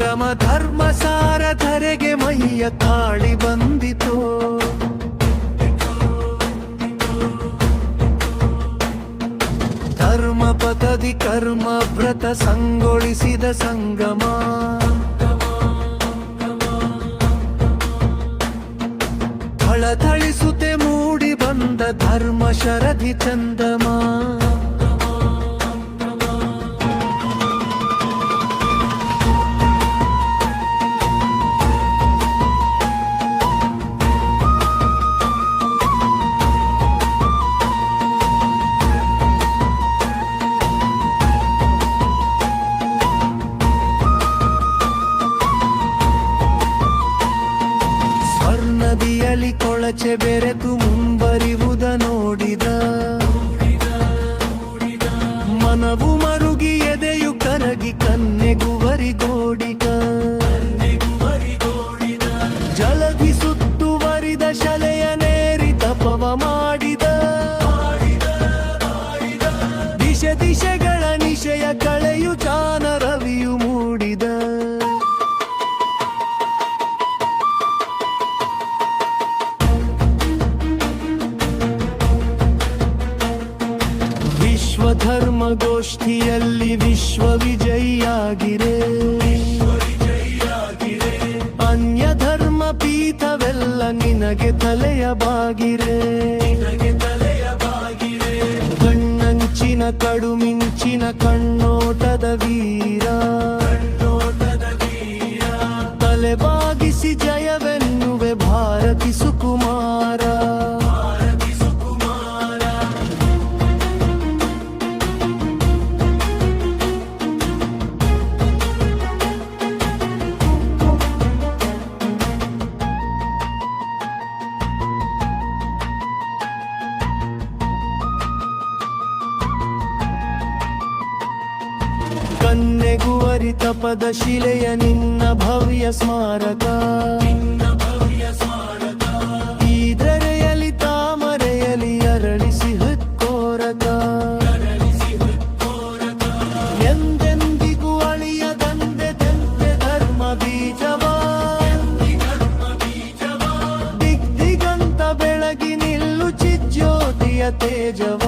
ಪರಮ ಧರ್ಮ ಸಾರಧರೆಗೆ ಮೈಯ ತಾಳಿ ಬಂದಿತು. ಧರ್ಮ ಪಥದಿ ಕರ್ಮ ವ್ರತ ಸಂಗೊಳಿಸಿದ ಸಂಗಮ. ಥಳಥಳಿಸುತ್ತೆ ಮೂಡಿ ಬಂದ ಧರ್ಮ ಶರಧಿ ಚಂದಮ. ನದಿಯಲ್ಲಿ ಕೊಳಚೆ ಬೆರೆತು ಮುಂಬರಿವುದ ನೋಡಿದ. ಮನವು ಮರುಗಿ ಎದೆಯು ಕರಗಿ ಕನ್ನೆಗುವರಿಗೋಡಿದ. ಜಲಧಿ ಸುತ್ತುವರಿದ ಶಲೆಯ ನೇರಿ ತಪವ ಮಾಡಿದ. ದಿಶೆ ದಿಶೆಗಳ ನಿಶೆಯ ಕಳೆಯು ಚಾನ ರವಿಯು ಮೂಡಿದ. ಧರ್ಮಗೋಷ್ಠಿಯಲ್ಲಿ ವಿಶ್ವ ವಿಜಯಿಯಾಗಿರೆ. ಅನ್ಯ ಧರ್ಮ ಪೀಠವೆಲ್ಲ ನಿನಗೆ ತಲೆಯ ಬಾಗಿರೆ. ಕಣ್ಣಂಚಿನ ಕಡುಮಿಂಚಿನ ಕಣ್ಣೋಟದ ವೀರ. ತಲೆ ಬಾಗಿಸಿ ಜಯವೆನ್ನುವೆ ಭಾರತಿ ಸುಕುಮಾರ. ಕನ್ನೆಗುವರಿ ತಪದ ಶಿಲೆಯ ನಿನ್ನ ಭವ್ಯ ಸ್ಮಾರಕ. ಈ ಧರೆಯಲ್ಲಿ ತಾಮರೆಯಲಿ ಅರಳಿಸಿ ಹೃತ್ಕೋರಕ. ಎಂದೆಂದಿಗೂ ಅಳಿಯದಂದೆ ತೆಂತೆ ಧರ್ಮ ಬೀಜವ. ದಿಗ್ದಿಗಂತ ಬೆಳಗಿ ನಿಲ್ಲು ಚಿಜ್ಯೋತಿಯ ತೇಜವ.